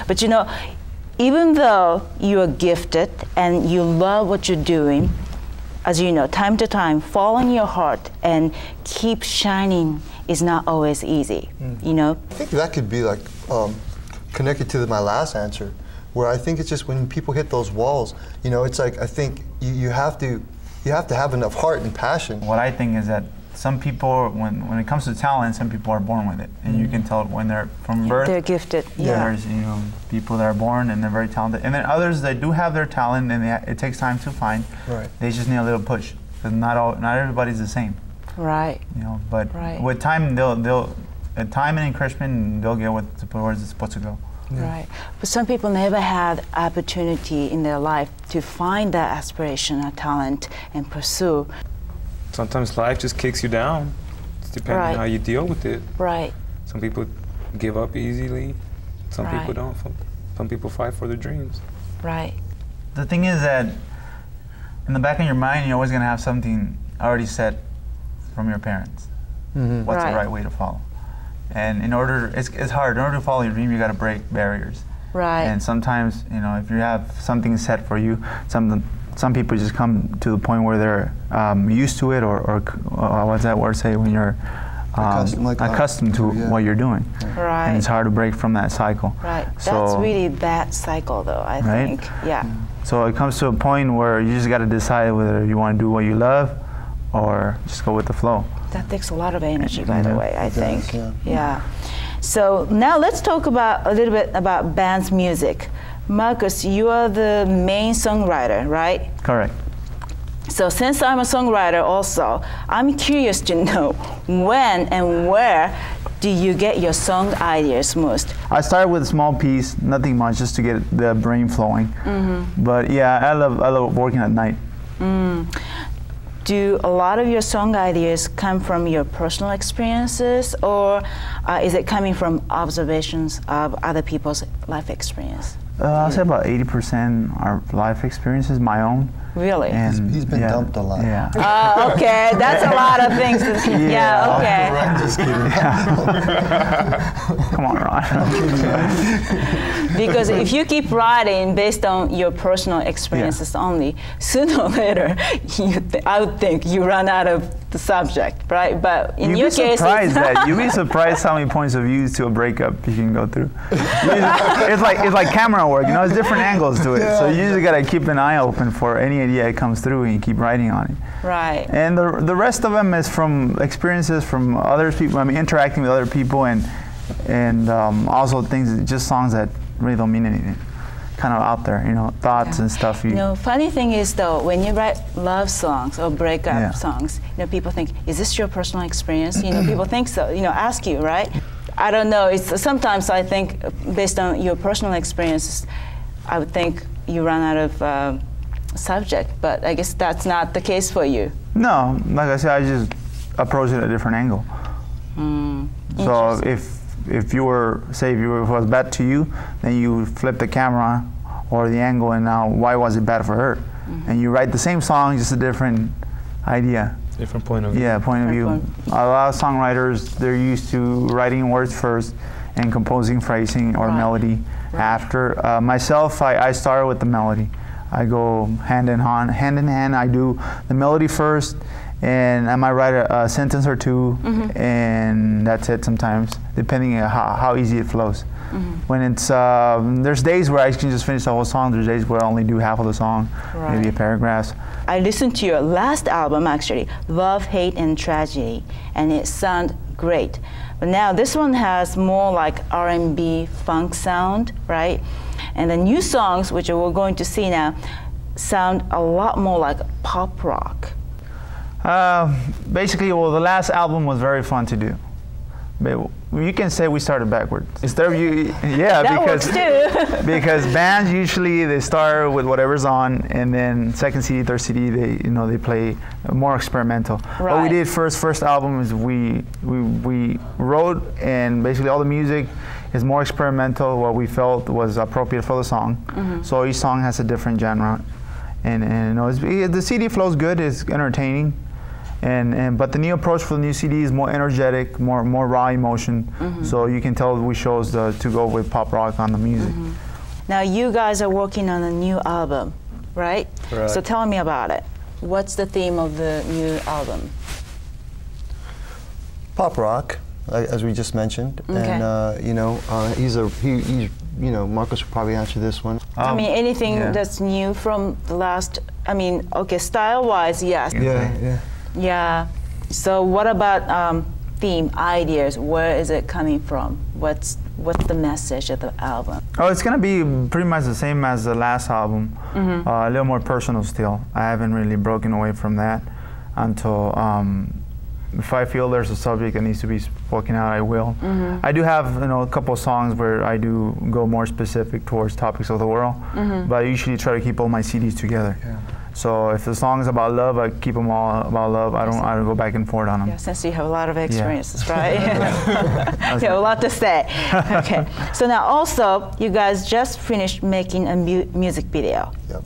But you know, even though you are gifted and you love what you're doing, as you know, time to time, following your heart and keep shining is not always easy, you know? I think that could be like connected to my last answer, where I think it's just when people hit those walls, you know, it's like I think you have to have enough heart and passion. What I think is that some people, when it comes to talent, some people are born with it, and you can tell when they're from birth. They're gifted. There's people that are born and they're very talented, and then others that do have their talent and it takes time to find. Right. They just need a little push, because not everybody's the same. Right. You know, but with time time and encouragement, they'll get where it's supposed to go. Yeah. Right. But some people never had opportunity in their life to find that aspiration or talent and pursue. Sometimes life just kicks you down. It's depending on how you deal with it. Right. Some people give up easily. Some people don't. Some people fight for their dreams. Right. The thing is that in the back of your mind, you're always going to have something already set from your parents. What's the right way to follow? And it's hard. In order to follow your dream, you got to break barriers. Right. And sometimes, you know, if you have something set for you, some people just come to the point where they're used to it, or what's that word say, when you're accustomed to what you're doing. Right. And it's hard to break from that cycle. Right. So, that's really a bad cycle, though, I think. Yeah. So it comes to a point where you just got to decide whether you want to do what you love or just go with the flow. That takes a lot of energy, by the way, I think. Yeah. So now let's talk a little bit about band's music. Marcus, you are the main songwriter, right? Correct. So since I'm a songwriter also, I'm curious to know when and where do you get your song ideas most? I started with a small piece, nothing much, just to get the brain flowing. But yeah, I love working at night. Do a lot of your song ideas come from your personal experiences, or is it coming from observations of other people's life experience? I'll say about 80% are life experiences, my own. Really? And he's been dumped a lot. Yeah. Okay, that's a lot of things. Okay. Just kidding. Come on, Ron. Because if you keep writing based on your personal experiences only, sooner or later, I would think you run out of the subject, right? But in your case, you'd be surprised how many points of view to a breakup you can go through. It's like camera work, you know. There's different angles to it, so you just gotta keep an eye open for any idea that comes through, and you keep writing on it. Right. And the rest of them is from experiences from other people. I mean, interacting with other people, and also things, just songs that really don't mean anything, kind of out there, you know, thoughts and stuff. You know, funny thing is though, when you write love songs or breakup songs, you know, people think, is this your personal experience? You know, people think so, you know, ask you, right? I don't know, sometimes I think based on your personal experiences, I would think you run out of subject, but I guess that's not the case for you. No, like I said, I just approach it at a different angle. So if you were, say, if it was bad to you, then you flip the camera or the angle, and now why was it bad for her? And you write the same song, just a different idea. Different point of view. Yeah, point of view. A lot of songwriters, they're used to writing words first and composing phrasing or melody after. Myself, I started with the melody. I go hand in hand. I do the melody first, and I might write a sentence or two, and that's it sometimes, depending on how easy it flows. When it's, there's days where I can just finish the whole song, there's days where I only do half of the song, maybe a paragraph. I listened to your last album, actually, Love, Hate, and Tragedy, and it sounded great. But now this one has more like R&B funk sound, right? And the new songs, which we're going to see now, sound a lot more like pop rock. Basically, well, the last album was very fun to do. But you can say we started backwards. Instead of because bands usually they start with whatever's on, and then second CD, third CD, they play more experimental. What we did first album is we wrote, and basically all the music is more experimental. What we felt was appropriate for the song. So each song has a different genre, and you know, the CD flows good. It's entertaining. But the new approach for the new CD is more energetic, more raw emotion. So you can tell we chose to go with pop rock on the music. Now you guys are working on a new album, right? Correct. So tell me about it. What's the theme of the new album? Pop rock, as we just mentioned, Okay. and you know, he's you know, Marcos will probably answer this one. I mean, anything yeah. that's new from the last, I mean, okay, style-wise, yes. Yeah. So what about theme, ideas? Where is it coming from? What's the message of the album? Oh, it's gonna be pretty much the same as the last album, a little more personal still. I haven't really broken away from that until if I feel there's a subject that needs to be spoken out, I will. I do have a couple of songs where I do go more specific towards topics of the world, but I usually try to keep all my CDs together. Yeah. So if the song is about love, I keep them all about love. I don't go back and forth on them. Yeah, since you have a lot of experiences, right? You have a lot to say. Okay. So now also, you guys just finished making a music video. Yep.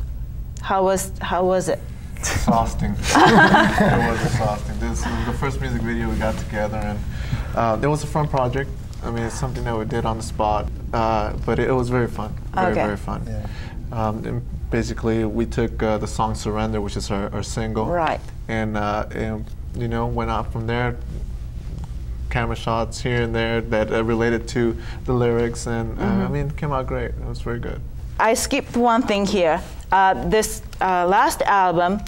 How was it? Exhausting. It was exhausting. This was the first music video we got together, and it was a fun project. I mean, it's something that we did on the spot, but it was very fun. Very fun. Yeah. And basically, we took the song "Surrender," which is our single, right? And you know, went out from there. Camera shots here and there that related to the lyrics, and I mean, it came out great. It was very good. I skipped one thing here. This last album,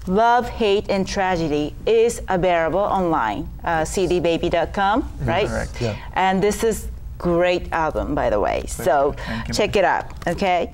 Love, Hate, and Tragedy, is available online, cdbaby.com, right? Correct. Yeah. And this is great album, by the way. So check it out, okay?